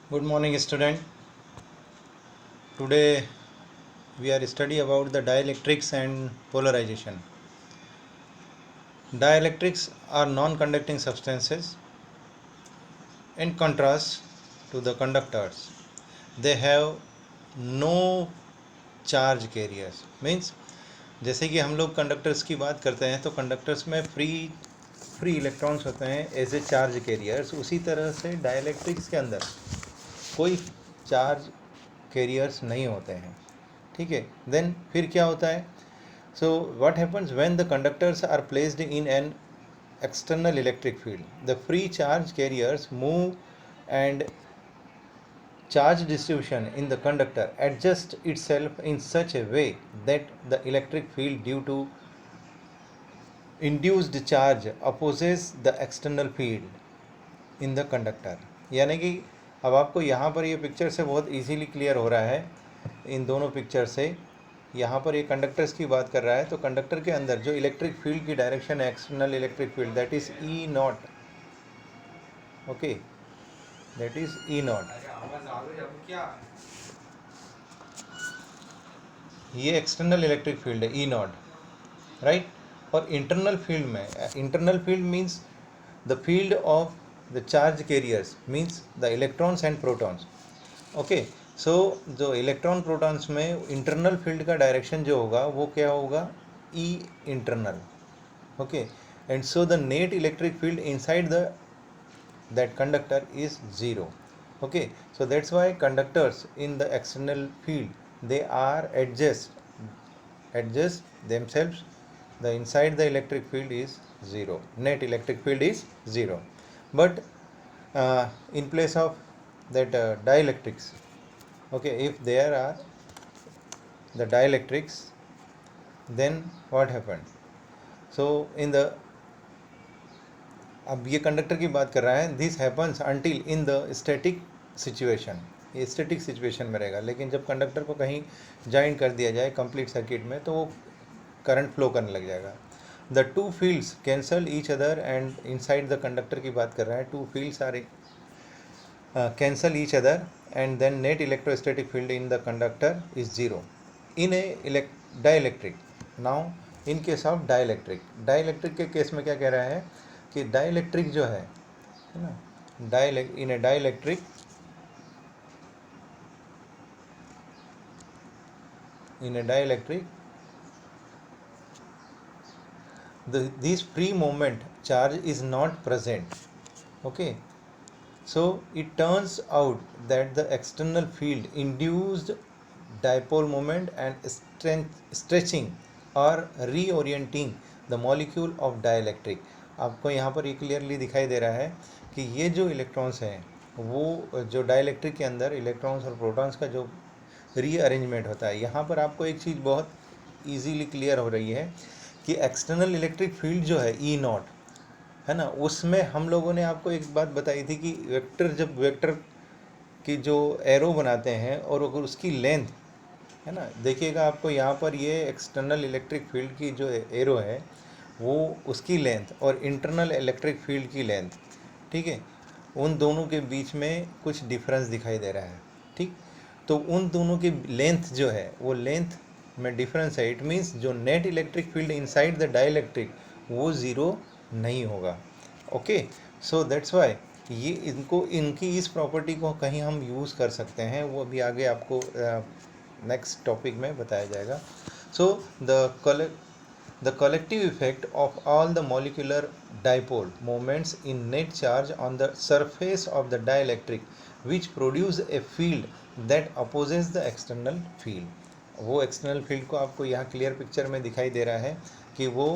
Good morning, student. Today we are study about the dielectrics and polarization. Dielectrics are non-conducting substances. In contrast to the conductors, they have no charge carriers. Means जैसे कि हम लोग conductors की बात करते हैं तो conductors में फ्री इलेक्ट्रॉन्स होते हैं एज ए चार्ज कैरियर्स. उसी तरह से डाइलेक्ट्रिक्स के अंदर कोई चार्ज कैरियर्स नहीं होते हैं. ठीक है. देन फिर क्या होता है? So what happens when the conductors are placed in an external electric field? The free charge carriers move and charge distribution in the conductor adjusts itself in such a way that the electric field due to induced charge opposes the external field in the conductor. यानी कि अब आपको यहाँ पर ये picture से बहुत easily clear हो रहा है. इन दोनों पिक्चर से यहाँ पर ये कंडक्टर्स की बात कर रहा है तो कंडक्टर के अंदर जो इलेक्ट्रिक फील्ड की डायरेक्शन है external electric field that is E naught. Okay, that is E naught. ये एक्सटर्नल इलेक्ट्रिक फील्ड है ई नॉट, राइट. और इंटरनल फील्ड में, internal field means the field of the charge carriers means the electrons and protons. Okay. So जो electron protons में internal field का direction जो होगा वो क्या होगा? E internal. Okay. And so the net electric field inside the that conductor is 0. Okay, so that's why conductors in the external field they are adjust themselves. The inside the electric field is 0, net electric field is 0. But in place of that dielectrics, okay, if there are the dielectrics, then what happened? So in the अब ये conductor की बात कर रहा है. This happens until in the static situation. ये static situation में रहेगा, लेकिन जब कंडक्टर को कहीं ज्वाइन कर दिया जाए कंप्लीट सर्किट में तो वो करंट फ्लो करने लग जाएगा. The two fields cancel each other and inside the conductor की बात कर रहा है. Two fields are cancel each other and then net electrostatic field in the conductor is 0 in a dielectric. Now in case of dielectric के case में क्या कह रहा है कि डाइलेक्ट्रिक जो है ना, इन a dielectric this free moment charge is not present. Okay, so it turns out that the external field induced dipole moment and stretching or reorienting the molecule of dielectric. आपको यहाँ पर ये क्लियरली दिखाई दे रहा है कि ये जो इलेक्ट्रॉन्स हैं वो जो डाइलेक्ट्रिक के अंदर इलेक्ट्रॉन्स और प्रोटॉन्स का जो रीअरेंजमेंट होता है, यहाँ पर आपको एक चीज़ बहुत इजीली क्लियर हो रही है कि एक्सटर्नल इलेक्ट्रिक फील्ड जो है ई नॉट है ना, उसमें हम लोगों ने आपको एक बात बताई थी कि वेक्टर, जब वेक्टर की जो एरो बनाते हैं और अगर उसकी लेंथ है ना, देखिएगा आपको यहाँ पर ये एक्सटर्नल इलेक्ट्रिक फील्ड की जो एरो है वो उसकी लेंथ और इंटरनल इलेक्ट्रिक फील्ड की लेंथ, ठीक है, उन दोनों के बीच में कुछ डिफरेंस दिखाई दे रहा है. ठीक. तो उन दोनों की लेंथ जो है वो लेंथ में डिफरेंस है. इट मीन्स जो net electric field inside the dielectric वो 0 नहीं होगा. ओके. सो दैट्स वाई ये इनकी इस प्रॉपर्टी को कहीं हम यूज़ कर सकते हैं, वो अभी आगे आपको नेक्स्ट टॉपिक में बताया जाएगा. सो the collective effect of all the molecular dipole moments in net charge on the surface of the dielectric which produce a field that opposes the external field. वो एक्सटर्नल फील्ड को आपको यहाँ clear picture में दिखाई दे रहा है कि वो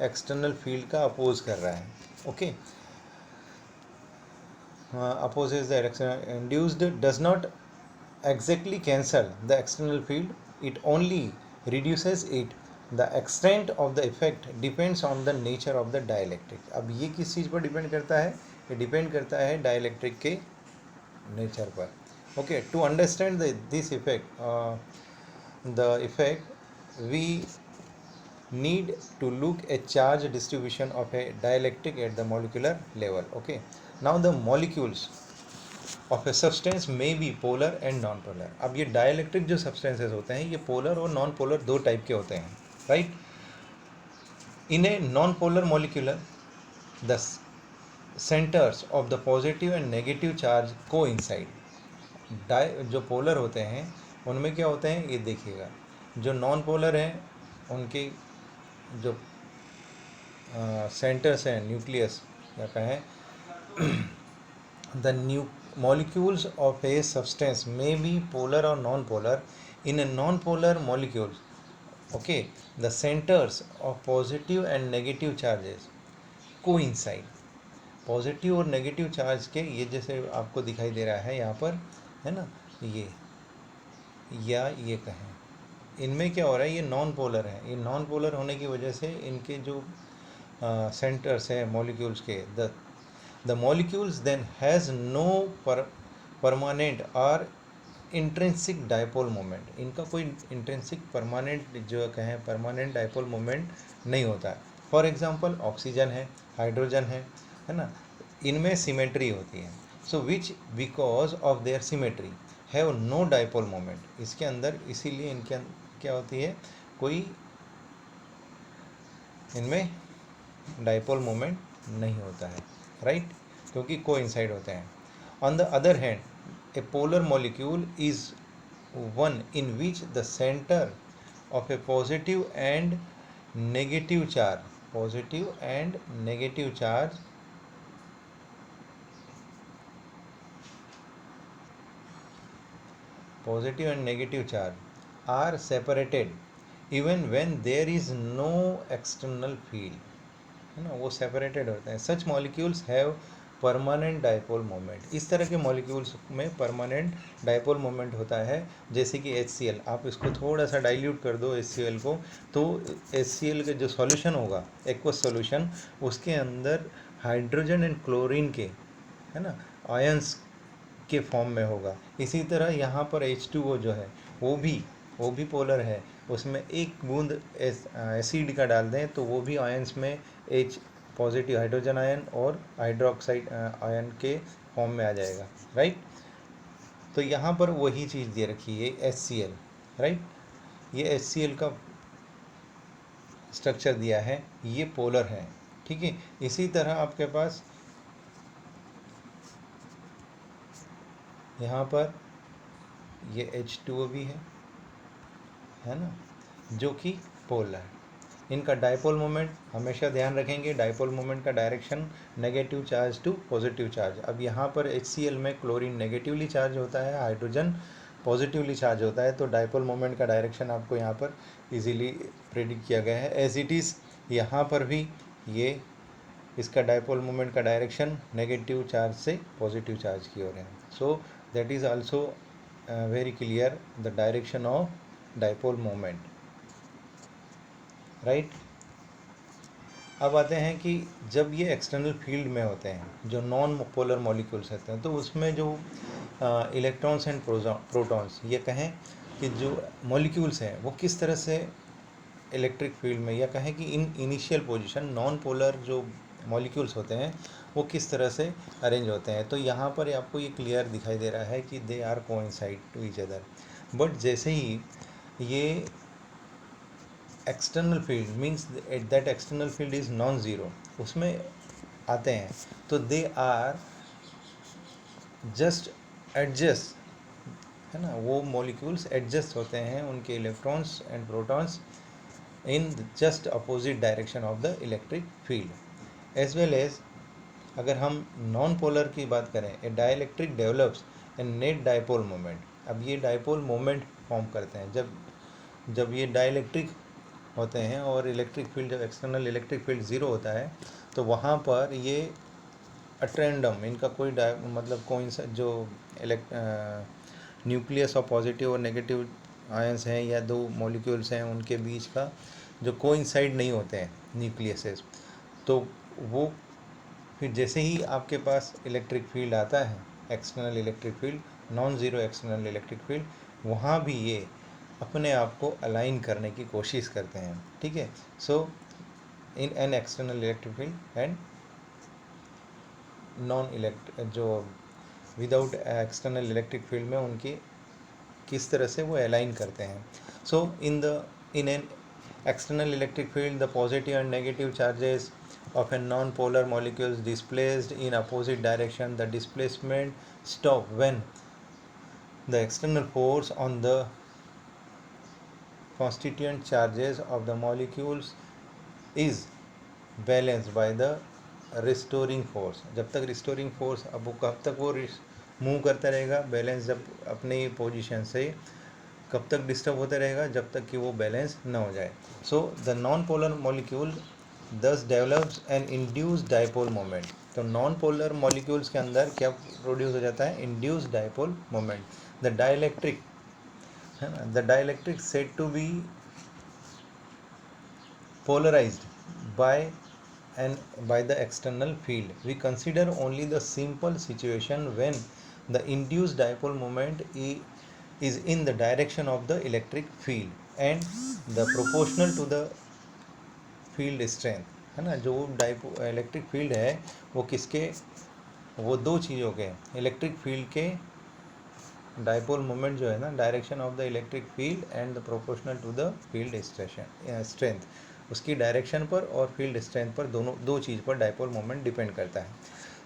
एक्सटर्नल फील्ड का अपोज कर रहा है. Okay. opposes the external induced does not exactly cancel the external field, it only reduces it. The extent of the effect depends on the nature of the dielectric. अब ये किस चीज़ पर depend करता है? ये डिपेंड करता है डाइलेक्ट्रिक के नेचर पर. Okay. To understand this effect, the effect we need to look a charge distribution of a dielectric at the molecular level. Okay. Now the molecules of a substance may be polar and non polar. अब ये dielectric जो substances होते हैं ये polar और non polar दो type के होते हैं, right. In a non polar molecular the centres of the positive and negative charge को इंसाइड। जो पोलर होते हैं उनमें क्या होते हैं ये देखिएगा, जो नॉन पोलर हैं उनके जो सेंटर्स हैं, न्यूक्लियस या कहें the new molecules of a substance may be polar or non-polar. In a non-polar molecules, okay, the centers of positive and negative charges coincide। Positive और नेगेटिव चार्ज के ये जैसे आपको दिखाई दे रहा है यहाँ पर, है ना, ये या ये कहें, इनमें क्या हो रहा है, ये नॉन पोलर है। ये नॉन पोलर होने की वजह से इनके जो सेंटर्स हैं मॉलिक्यूल्स के, the molecules then has no permanent और इंट्रिंसिक डायपोल मोमेंट। इनका कोई इंट्रिंसिक परमानेंट जो कहें परमानेंट डायपोल मोमेंट नहीं होता है। फॉर एग्जांपल ऑक्सीजन है, हाइड्रोजन है ना, इनमें सिमेट्री होती है। So which because of their symmetry have no dipole moment. इसके अंदर इसीलिए इनके क्या होती है, कोई इनमें डायपोल मोमेंट नहीं होता है, राइट, क्योंकि कोइंसाइड होते हैं। On the other hand A polar molecule is one in which the centre of A positive and negative charge, positive and negative charge positive and negative charge are separated even when there is no external field, है ना, वो separated होते हैं। Such molecules have permanent dipole moment. इस तरह के molecules में permanent dipole moment होता है, जैसे कि HCl। आप इसको थोड़ा सा डाइल्यूट कर दो HCl को, तो HCl का जो सॉल्यूशन होगा एक्वस सॉल्यूशन, उसके अंदर हाइड्रोजन एंड क्लोरीन के, है ना, आयंस के फॉर्म में होगा। इसी तरह यहाँ पर H2O जो है वो भी पोलर है। उसमें एक बूंद एसिड का डाल दें तो वो भी आयंस में H पॉजिटिव हाइड्रोजन आयन और हाइड्रोक्साइड आयन के फॉर्म में आ जाएगा, राइट। तो यहाँ पर वही चीज़ दे रखी है HCl, राइट। ये HCl का स्ट्रक्चर दिया है, ये पोलर है, ठीक है। इसी तरह आपके पास यहाँ पर ये H2O भी है ना, जो कि पोलर है। इनका डायपोल मोमेंट हमेशा ध्यान रखेंगे, डायपोल मोमेंट का direction negative charge to positive charge. अब यहाँ पर HCl में क्लोरीन नेगेटिवली चार्ज होता है, हाइड्रोजन पॉजिटिवली चार्ज होता है, तो डायपोल मोमेंट का डायरेक्शन आपको यहाँ पर इजीली प्रेडिक्ट किया गया है। एज इट इज़ यहाँ पर भी ये इसका डायपोल मोमेंट का डायरेक्शन नेगेटिव चार्ज से पॉजिटिव चार्ज की ओर है। So that is also very clear the direction of dipole moment, right. अब आते हैं कि जब ये एक्सटर्नल फील्ड में होते हैं, जो नॉन पोलर मॉलिक्यूल्स होते हैं, तो उसमें जो इलेक्ट्रॉन्स एंड प्रोटॉन्स, ये कहें कि जो मॉलिक्यूल्स हैं वो किस तरह से इलेक्ट्रिक फील्ड में, या कहें कि in initial position non polar जो मॉलिक्यूल्स होते हैं वो किस तरह से अरेंज होते हैं। तो यहाँ पर आपको ये क्लियर दिखाई दे रहा है कि they are coincide to each other. But जैसे ही ये external field means that external field is non zero, उसमें आते हैं तो दे आर जस्ट एडजस्ट, है ना, वो मॉलिक्यूल्स एडजस्ट होते हैं, उनके electrons and protons in just opposite direction of the electric field. As well as अगर हम नॉन पोलर की बात करें, a dielectric develops a net dipole moment. अब ये डायपोल मोमेंट फॉर्म करते हैं जब ये डाइलेक्ट्रिक होते हैं, और इलेक्ट्रिक फील्ड जब एक्सटर्नल इलेक्ट्रिक फील्ड ज़ीरो होता है तो वहाँ पर ये अट्रेंडम, इनका कोई मतलब कोई जो न्यूक्लियस और पॉजिटिव और नेगेटिव आयंस हैं या दो मॉलिक्यूल्स हैं उनके बीच का जो कोइंसाइड नहीं होते हैं न्यूक्लियसेस, तो वो फिर जैसे ही आपके पास इलेक्ट्रिक फील्ड आता है, external electric field, non zero external electric field, वहाँ भी ये अपने आप को अलाइन करने की कोशिश करते हैं, ठीक है। So in an external electric field and non जो विदाउट एक्सटर्नल इलेक्ट्रिक फील्ड में उनकी किस तरह से वो अलाइन करते हैं. So in an external electric field, the positive and negative charges of a non-polar molecule displaced in opposite direction. The displacement stop when the external force on the constituent charges of the molecules is balanced by the restoring force. जब तक restoring force, अब वो कब तक वो move करता रहेगा balance, जब अपनी पोजीशन से कब तक डिस्टर्ब होता रहेगा, जब तक कि वो बैलेंस ना हो जाए. So the non polar molecule thus develops an induced dipole moment. तो नॉन पोलर मॉलिक्यूल्स के अंदर क्या प्रोड्यूस हो जाता है, induced dipole moment. The dielectric है ना, the dielectric said to be polarized by the external field. We consider only the simple situation when the induced dipole moment is in the direction of the electric field and the proportional to the field strength. है ना, जो electric field है वो किसके, वो दो चीज़ों के, इलेक्ट्रिक फील्ड के डाइपोल मोमेंट जो है ना, direction of the electric field and the proportional to the field strength, उसकी डायरेक्शन पर और फील्ड स्ट्रेंथ पर, दोनों दो चीज़ पर डाइपोल मोमेंट डिपेंड करता है.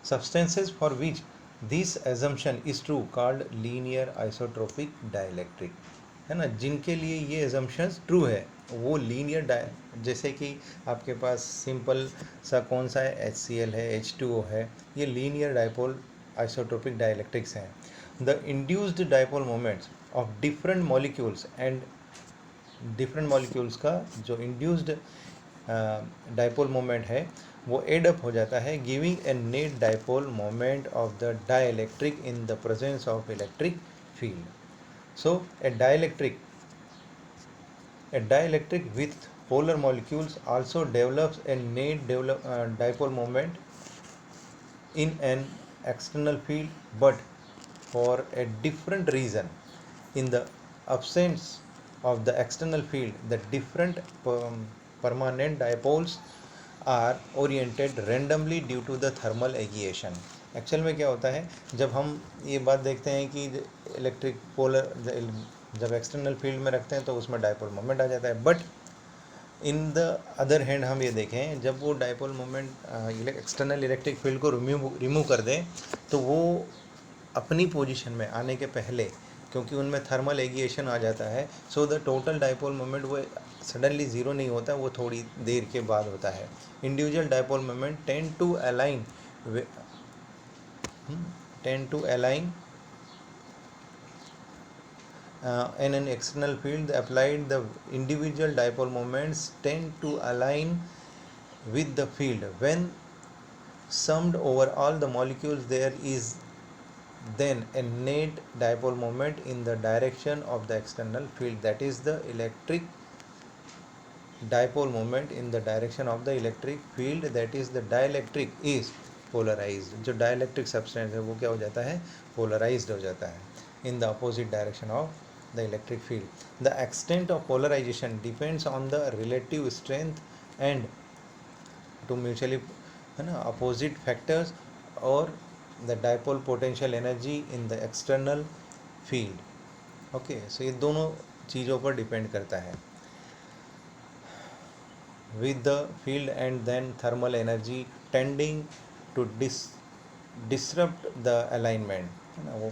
Substances for which this assumption is true called linear isotropic dielectric. है ना, जिनके लिए ये एजम्पशंस ट्रू है वो लीनियर जैसे कि आपके पास सिंपल सा कौन सा है, HCl है, H2O है, ये लीनियर डाइपोल आइसोट्रोपिक डाइलेक्ट्रिक्स हैं. The induced dipole moments of different molecules and different molecules का जो induced dipole moment है वो add up हो जाता है, giving a net dipole moment of the dielectric in the presence of electric field. So a dielectric with polar molecules also develops a net dipole moment in an external field, but for a different reason. In the absence of the external field, the different permanent dipoles are oriented randomly due to the thermal agitation. Actual में क्या होता है, जब हम ये बात देखते हैं कि इलेक्ट्रिक पोलर जब एक्सटर्नल फील्ड में रखते हैं तो उसमें डाइपोल मोमेंट आ जाता है, but in the other hand हम ये देखें जब वो dipole moment external electric field को रिमूव कर दें तो वो अपनी पोजीशन में आने के पहले, क्योंकि उनमें थर्मल एगिएशन आ जाता है, so the total dipole moment वो सडनली ज़ीरो नहीं होता, वो थोड़ी देर के बाद होता है. Individual dipole moment tend to align in an external field applied, the individual dipole moments tend to align with the field. When summed over all the molecules, there is then a net dipole moment in the direction of the external field, that is the electric dipole moment in the direction of the electric field, that is the dielectric is polarized. जो dielectric substance है वो क्या हो जाता है, polarized हो जाता है in the opposite direction of the electric field. The extent of polarization depends on the relative strength and to mutually opposite factors or the dipole potential energy in the external field. Okay, so ये दोनों चीज़ों पर depend करता है. With the field and then thermal energy tending to disrupt the alignment, है ना, वो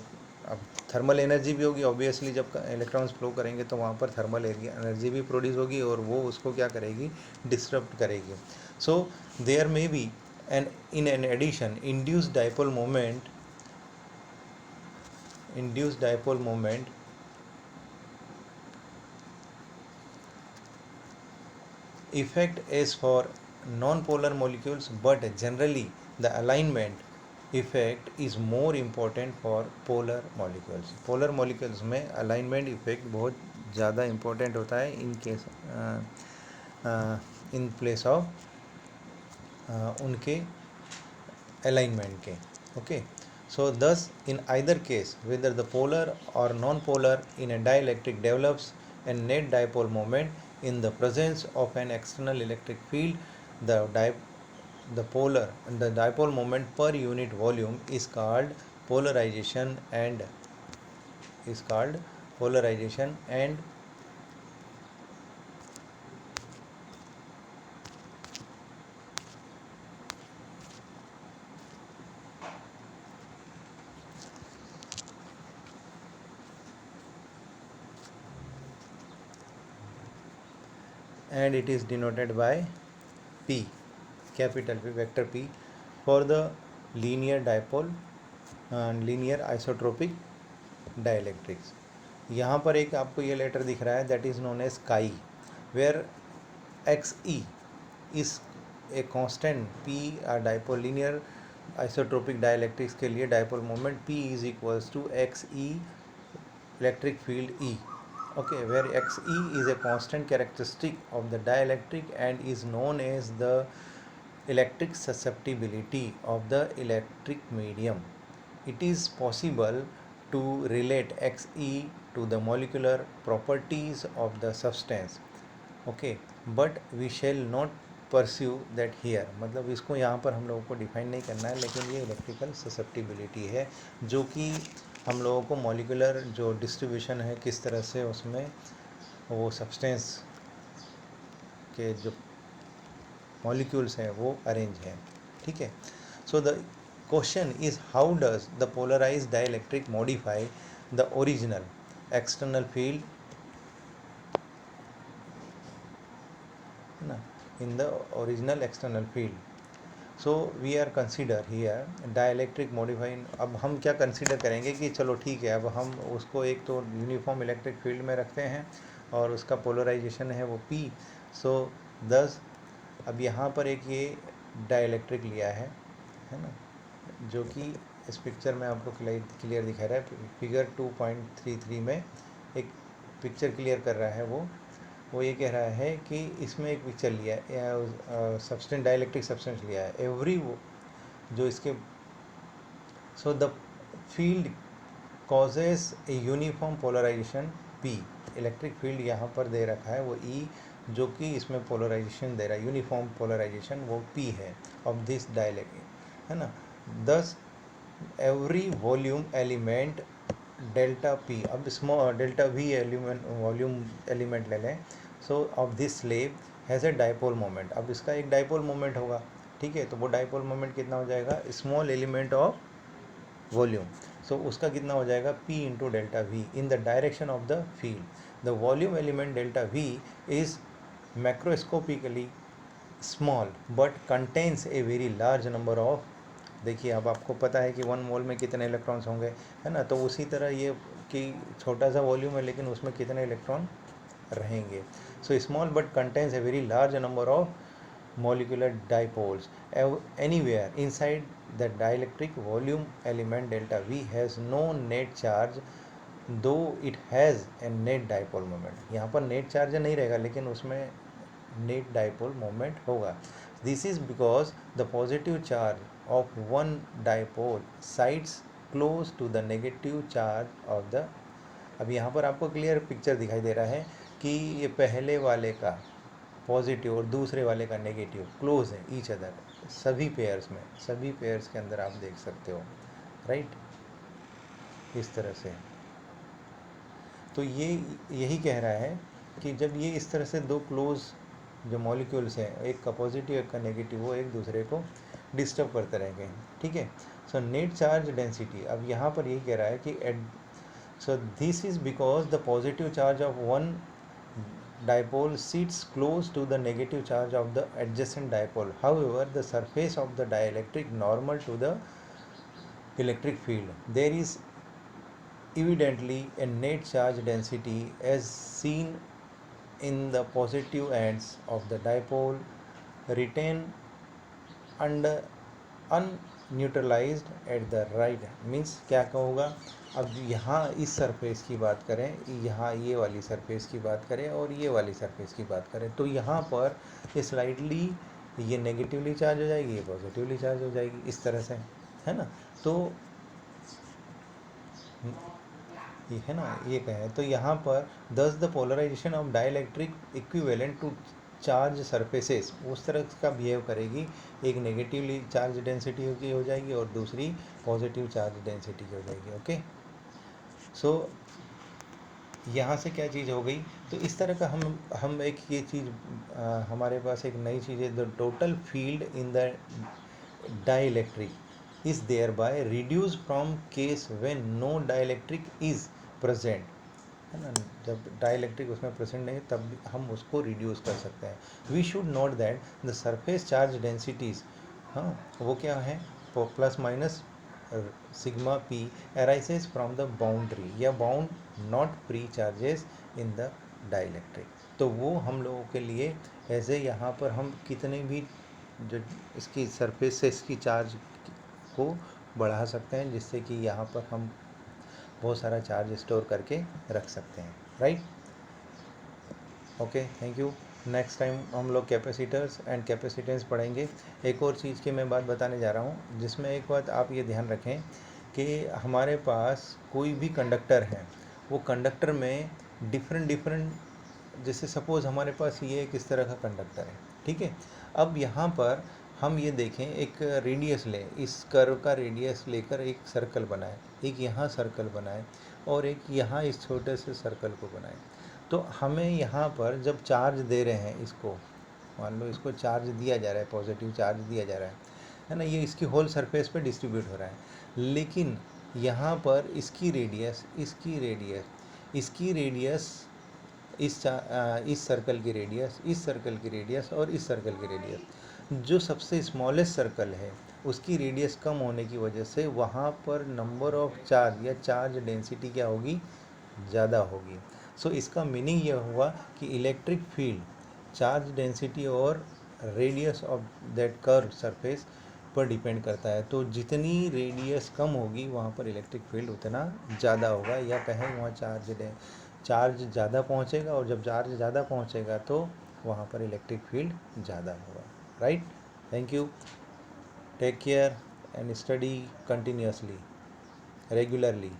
अब थर्मल एनर्जी भी होगी ऑब्वियसली, जब इलेक्ट्रॉन्स फ्लो करेंगे तो वहाँ पर थर्मल एनर्जी भी प्रोड्यूस होगी और वो उसको क्या करेगी, डिस्टर्ब करेगी. So there may be an in an addition induced dipole moment effect is for non-polar molecules, but generally the alignment effect is more important for polar molecules. polar molecules में alignment effect बहुत ज़्यादा important होता है in case in place of उनके alignment के. Okay, so thus in either case whether the polar or non-polar in a dielectric develops a net dipole moment in the presence of an external electric field. The dipole moment per unit volume is called polarization and is called polarization and it is denoted by P, capital P, vector P, for the linear dipole and linear isotropic dielectrics. यहाँ पर एक आपको ये letter दिख रहा है, that is known as chi, where X E is a constant, P dipole linear isotropic dielectrics के लिए dipole moment P is equals to X E electric field E, okay, where xe is a constant characteristic of the dielectric and is known as the electric susceptibility of the electric medium. It is possible to relate xe to the molecular properties of the substance, okay, but we shall not pursue that here. मतलब इसको यहाँ पर हम लोगों को define नहीं करना है, लेकिन ये इलेक्ट्रिकल ससेप्टिबिलिटी है जो कि हम लोगों को मॉलिकुलर जो डिस्ट्रीब्यूशन है किस तरह से उसमें वो सब्सटेंस के जो मॉलिक्यूल्स हैं वो अरेंज हैं, ठीक है. So the question is how does the polarized dielectric modify the original external field ना in the original external field. So we are consider here dielectric modifying. अब हम क्या कंसिडर करेंगे कि चलो ठीक है, अब हम उसको एक तो यूनिफॉर्म इलेक्ट्रिक फील्ड में रखते हैं और उसका पोलराइजेशन है वो P. सो 10 अब यहाँ पर एक ये डाइलेक्ट्रिक लिया है ना, जो कि इस पिक्चर में आपको क्लियर दिखा रहा है. फिगर 2.33 में एक पिक्चर क्लियर कर रहा है. वो ये कह रहा है कि इसमें एक पिक्चर लिया है, सब्सटेंस डाइलेक्ट्रिक सब्सटेंस लिया है. एवरी जो इसके so the field causes a uniform polarization P. Electric field यहाँ पर दे रखा है वो E, जो कि इसमें पोलराइजेशन दे रहा है, यूनिफॉर्म पोलराइजेशन वो P है ऑफ दिस डाइलेक्ट्रिक, है ना. दस every volume element delta P, अब small delta V element volume element ले लें. सो of this slab has a dipole moment. अब इसका एक डाइपोल मोमेंट होगा, ठीक है. तो वो डाइपोल मोमेंट कितना हो जाएगा, स्मॉल एलिमेंट ऑफ वॉल्यूम. सो उसका कितना हो जाएगा P into delta V in the direction of the field. The volume element delta V is macroscopically small but contains a very large number of. देखिए अब आपको पता है कि 1 मोल में कितने इलेक्ट्रॉन्स होंगे, है ना. तो उसी तरह ये कि छोटा सा वॉल्यूम है लेकिन उसमें कितने इलेक्ट्रॉन रहेंगे. So small but contains a very large number of molecular dipoles anywhere inside the dielectric. Volume element delta V has no net charge though it has a net dipole moment. यहाँ पर net charge नहीं रहेगा लेकिन उसमें net dipole moment होगा. This is because the positive charge of one dipole sides close to the negative charge of the. अब यहाँ पर आपको क्लियर पिक्चर दिखाई दे रहा है कि ये पहले वाले का पॉजिटिव और दूसरे वाले का नेगेटिव क्लोज है ईच अदर, सभी पेयर्स में, सभी पेयर्स के अंदर आप देख सकते हो, राइट, इस तरह से. तो ये यही कह रहा है कि जब ये इस तरह से दो क्लोज जो मॉलिक्यूल्स हैं, एक का पॉजिटिव एक का नेगेटिव, वो एक दूसरे को डिस्टर्ब करते रहेंगे, ठीक है. सो नेट चार्ज डेंसिटी, अब यहाँ पर यही कह रहा है कि so this is because the positive charge of one dipole sits close to the negative charge of the adjacent dipole. However, the surface of the dielectric normal to the electric field. There is evidently a net charge density as seen in the positive ends of the dipole retain under unneutralized at the right. Means क्या होगा, अब यहाँ इस surface की बात करें, यहाँ ये वाली सरफेस की बात करें और ये वाली सरफेस की बात करें, तो यहाँ पर ये स्लाइडली ये नेगेटिवली चार्ज हो जाएगी, ये पॉजिटिवली चार्ज हो जाएगी, इस तरह से, है ना. तो ये है ना, ये कहें तो यहाँ पर thus the polarization of dielectric equivalent to charge surfaces उस तरह का बिहेव करेगी, एक नेगेटिवली चार्ज डेंसिटी की हो जाएगी और दूसरी पॉजिटिव चार्ज डेंसिटी की हो जाएगी। ओके, सो यहाँ से क्या चीज़ हो गई, तो इस तरह का हम एक ये चीज़ हमारे पास एक नई चीज़ है, the total field in the dielectric is thereby reduce from case when no dielectric is present, है ना। जब डाइलेक्ट्रिक उसमें प्रेजेंट नहीं तब भी हम उसको रिड्यूस कर सकते हैं। We should note that the surface charge densities, हाँ वो क्या है, plus minus sigma p arises from the boundary या bound not free charges in the dielectric. तो वो हम लोगों के लिए ऐसे यहाँ पर हम कितने भी जो इसकी सरफेस से इसकी चार्ज को बढ़ा सकते हैं, जिससे कि यहाँ पर हम बहुत सारा चार्ज स्टोर करके रख सकते हैं, right. Okay, thank you. Next time हम लोग कैपेसिटर्स एंड कैपेसिटेंस पढ़ेंगे। एक और चीज़ की मैं बात बताने जा रहा हूँ, जिसमें एक बात आप ये ध्यान रखें कि हमारे पास कोई भी कंडक्टर है, वो कंडक्टर में डिफरेंट जैसे सपोज़ हमारे पास ये एक इस तरह का कंडक्टर है, ठीक है। अब यहाँ पर हम ये देखें, एक रेडियस लें, इस कर्व का रेडियस लेकर एक सर्कल बनाए, एक यहाँ सर्कल बनाए और एक यहाँ इस छोटे से सर्कल को बनाए। तो हमें यहाँ पर जब चार्ज दे रहे हैं, इसको मान लो इसको चार्ज दिया जा रहा है, पॉजिटिव चार्ज दिया जा रहा है ना, ये इसकी होल सरफेस पे डिस्ट्रीब्यूट हो रहा है, लेकिन यहाँ पर इसकी रेडियस इस सर्कल की रेडियस, इस सर्कल की रेडियस और इस सर्कल की रेडियस, जो सबसे स्मॉलेस्ट सर्कल है उसकी रेडियस कम होने की वजह से वहाँ पर नंबर ऑफ चार्ज या चार्ज डेंसिटी क्या होगी, ज़्यादा होगी। सो इसका मीनिंग यह हुआ कि इलेक्ट्रिक फील्ड चार्ज डेंसिटी और radius of that curve surface पर डिपेंड करता है। तो जितनी रेडियस कम होगी वहाँ पर इलेक्ट्रिक फील्ड उतना ज़्यादा होगा, या कहें वहाँ चार्ज ज़्यादा पहुँचेगा, और जब चार्ज ज़्यादा पहुँचेगा तो वहाँ पर इलेक्ट्रिक फील्ड ज़्यादा होगा, right. Thank you, take care and study continuously, regularly.